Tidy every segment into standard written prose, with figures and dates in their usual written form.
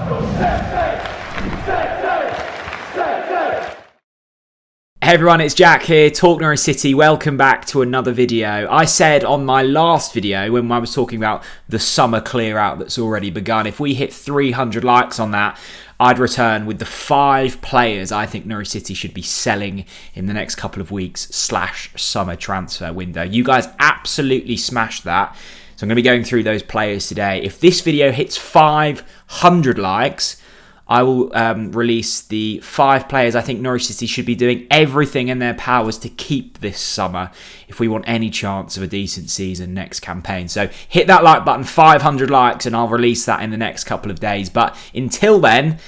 Hey everyone, it's Jack here, TalkNorwichCity. Welcome back to another video. I said on my last video, when I was talking about the summer clear out that's already begun, if we hit 300 likes on that, I'd return with the 5 players I think Norwich City should be selling in the next couple of weeks / summer transfer window. You guys absolutely smashed that. So I'm going to be going through those players today. If this video hits 500 likes, I will release the 5 players I think Norwich City should be doing everything in their powers to keep this summer if we want any chance of a decent season next campaign. So hit that like button, 500 likes, and I'll release that in the next couple of days. But until then,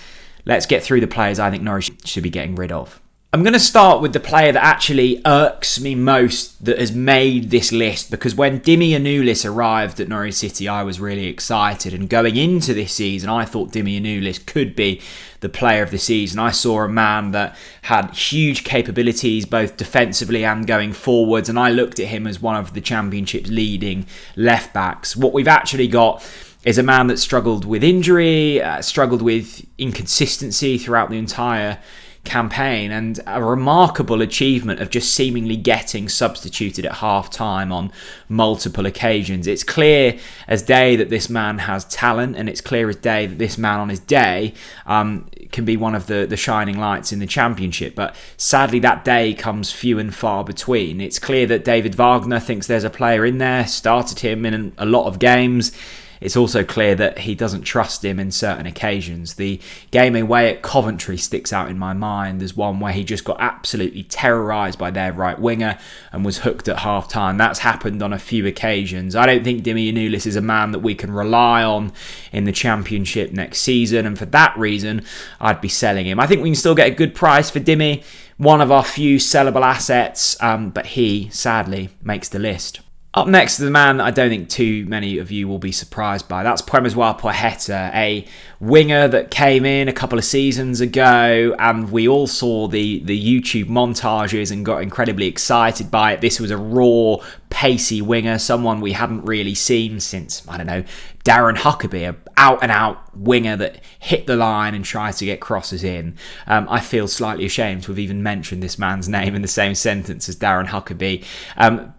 let's get through the players I think Norwich should be getting rid of. I'm going to start with the player that actually irks me most that has made this list, because when Dimi Konstantopoulos arrived at Norwich City, I was really excited, and going into this season, I thought Dimi Konstantopoulos could be the player of the season. I saw a man that had huge capabilities both defensively and going forwards, and I looked at him as one of the Championship's leading left backs. What we've actually got is a man that struggled with injury, struggled with inconsistency throughout the entire campaign, and a remarkable achievement of just seemingly getting substituted at half time on multiple occasions. It's clear as day that this man has talent, and it's clear as day that this man on his day can be one of the shining lights in the Championship, but sadly that day comes few and far between. It's clear that David Wagner thinks there's a player in there, started him in a lot of games. It's also clear that he doesn't trust him in certain occasions. The game away at Coventry sticks out in my mind as one where he just got absolutely terrorised by their right winger and was hooked at half-time. That's happened on a few occasions. I don't think Dimi Konstantopoulos is a man that we can rely on in the Championship next season, and for that reason, I'd be selling him. I think we can still get a good price for Dimi, one of our few sellable assets, but he, sadly, makes the list. Up next is the man that I don't think too many of you will be surprised by. That's Przemysław Płacheta, a winger that came in a couple of seasons ago, and we all saw the YouTube montages and got incredibly excited by it. This was a raw, pacey winger, someone we hadn't really seen since, I don't know, Darren Huckabee, an out-and-out winger that hit the line and tried to get crosses in. I feel slightly ashamed to have even mentioned this man's name in the same sentence as Darren Huckabee.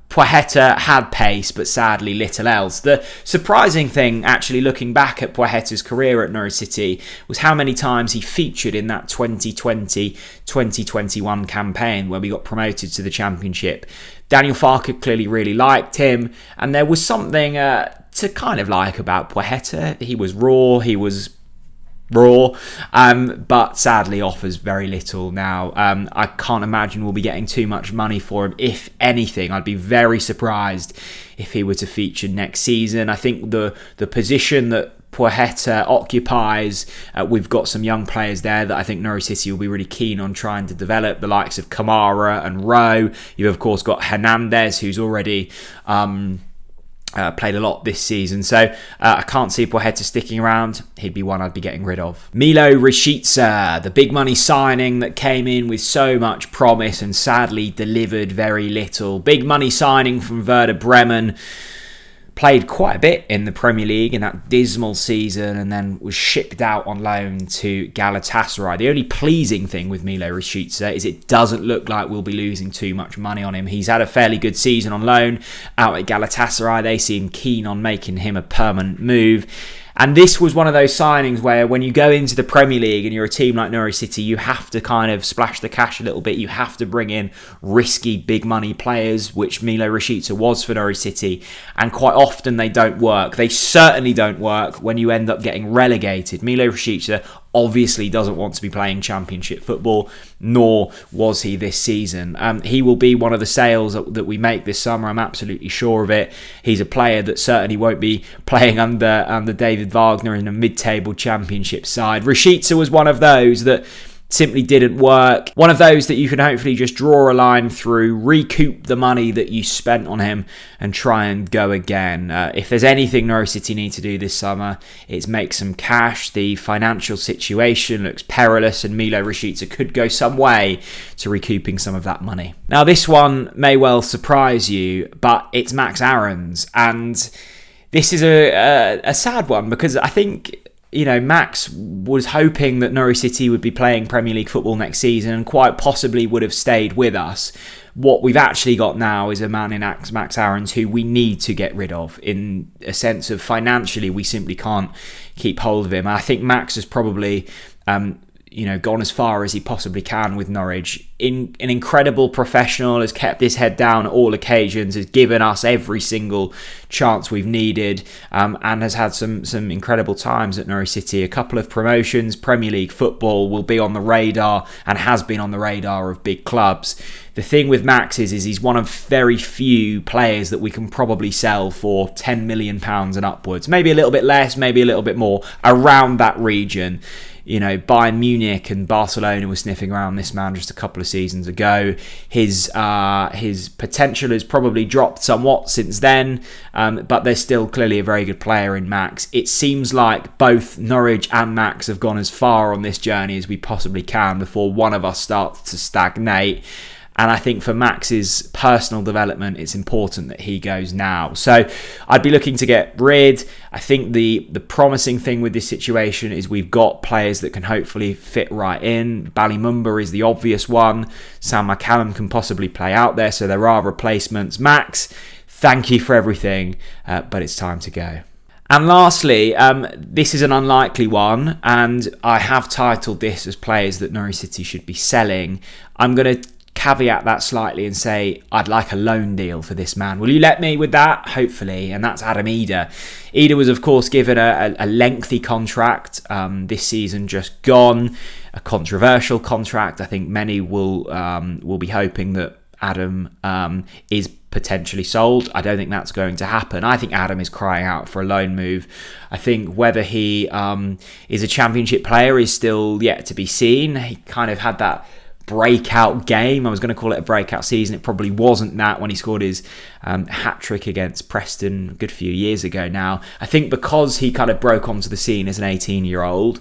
Płacheta had pace, but sadly little else. The surprising thing, actually, looking back at Płacheta's career at Norwich City, was how many times he featured in that 2020-2021 campaign where we got promoted to the Championship. Daniel Farke clearly really liked him, and there was something to kind of like about Płacheta. He was raw, but sadly offers very little now. I can't imagine we'll be getting too much money for him. If anything, I'd be very surprised if he were to feature next season. I think the position that Płacheta occupies, we've got some young players there that I think Norwich City will be really keen on trying to develop, the likes of Kamara and Rowe. You've of course got Hernandez, who's already played a lot this season, so I can't see Płacheta sticking around. He'd be one I'd be getting rid of. Milos Rakitic, the big money signing that came in with so much promise and sadly delivered very little. Big money signing from Werder Bremen. Played quite a bit in the Premier League in that dismal season and then was shipped out on loan to Galatasaray. The only pleasing thing with Milos Rakitic is it doesn't look like we'll be losing too much money on him. He's had a fairly good season on loan out at Galatasaray. They seem keen on making him a permanent move. And this was one of those signings where when you go into the Premier League and you're a team like Norwich City, you have to kind of splash the cash a little bit. You have to bring in risky, big money players, which Milos Rakitic was for Norwich City. And quite often they don't work. They certainly don't work when you end up getting relegated. Milos Rakitic obviously doesn't want to be playing Championship football, nor was he this season. He will be one of the sales that we make this summer. I'm absolutely sure of it. He's a player that certainly won't be playing under David Wagner in a mid-table Championship side. Rakitic was one of those that simply didn't work. One of those that you can hopefully just draw a line through, recoup the money that you spent on him and try and go again. If there's anything Norwich City need to do this summer, it's make some cash. The financial situation looks perilous and Milos Rakitic could go some way to recouping some of that money. Now this one may well surprise you, but it's Max Aarons, and this is a sad one because I think Max was hoping that Norwich City would be playing Premier League football next season and quite possibly would have stayed with us. What we've actually got now is a man in Max Aarons who we need to get rid of, in a sense of financially we simply can't keep hold of him. I think Max has probably gone as far as he possibly can with Norwich. An incredible professional, has kept his head down at all occasions, has given us every single chance we've needed, and has had some incredible times at Norwich City. A couple of promotions, Premier League football, will be on the radar and has been on the radar of big clubs. The thing with Max is he's one of very few players that we can probably sell for £10 million and upwards. Maybe a little bit less, maybe a little bit more, around that region. Bayern Munich and Barcelona were sniffing around this man just a couple of seasons ago. His potential has probably dropped somewhat since then, but there's still clearly a very good player in Max. It seems like both Norwich and Max have gone as far on this journey as we possibly can before one of us starts to stagnate. And I think for Max's personal development, it's important that he goes now. So I'd be looking to get rid. I think the promising thing with this situation is we've got players that can hopefully fit right in. Ballymumba is the obvious one. Sam McCallum can possibly play out there, so there are replacements. Max, thank you for everything, but it's time to go. And lastly, this is an unlikely one, and I have titled this as players that Norwich City should be selling. I'm going to caveat that slightly and say I'd like a loan deal for this man. Will you let me with that? Hopefully. And that's Adam Eder. Eder was of course given a lengthy contract this season just gone, a controversial contract. I think many will be hoping that Adam is potentially sold. I don't think that's going to happen. I think Adam is crying out for a loan move. I think whether he is a championship player is still yet to be seen. He kind of had that breakout game. I was going to call it a breakout season. It probably wasn't that when he scored his hat-trick against Preston a good few years ago now. I think because he kind of broke onto the scene as an 18-year-old,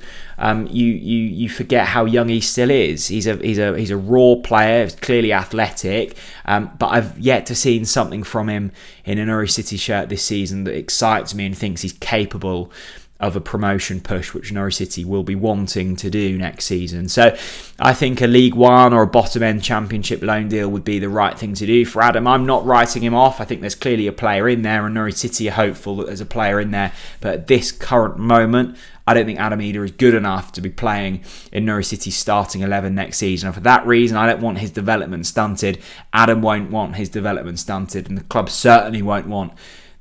you forget how young he still is. He's a raw player, clearly athletic, but I've yet to see something from him in a Norwich City shirt this season that excites me and thinks he's capable of a promotion push, which Norwich City will be wanting to do next season. So I think a League One or a bottom-end Championship loan deal would be the right thing to do for Adam. I'm not writing him off. I think there's clearly a player in there, and Norwich City are hopeful that there's a player in there. But at this current moment, I don't think Adam Eder is good enough to be playing in Norwich City's starting 11 next season. And for that reason, I don't want his development stunted. Adam won't want his development stunted, and the club certainly won't want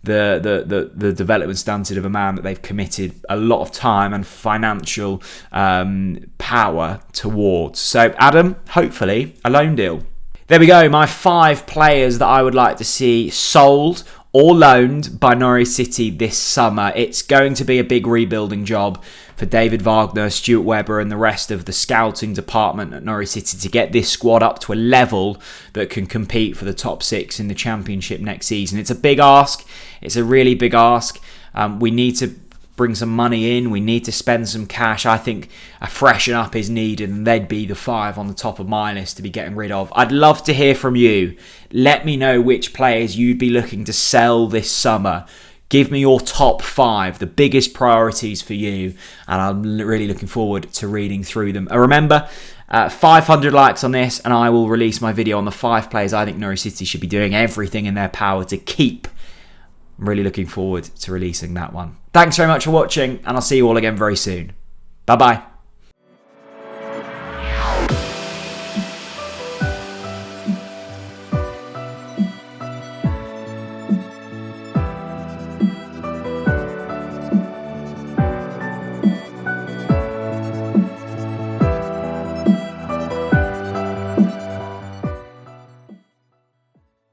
the development stunted of a man that they've committed a lot of time and financial power towards. So Adam, hopefully a loan deal. There we go, my 5 players that I would like to see sold or loaned by Norwich City this summer. It's going to be a big rebuilding job for David Wagner, Stuart Webber and the rest of the scouting department at Norwich City to get this squad up to a level that can compete for the top 6 in the Championship next season. It's a big ask. It's a really big ask. We need to bring some money in. We need to spend some cash. I think a freshen up is needed, and they'd be the 5 on the top of my list to be getting rid of. I'd love to hear from you. Let me know which players you'd be looking to sell this summer. Give me your top 5, the biggest priorities for you, and I'm really looking forward to reading through them. Remember, 500 likes on this, and I will release my video on the 5 players I think Norwich City should be doing everything in their power to keep. I'm really looking forward to releasing that one. Thanks very much for watching, and I'll see you all again very soon. Bye-bye.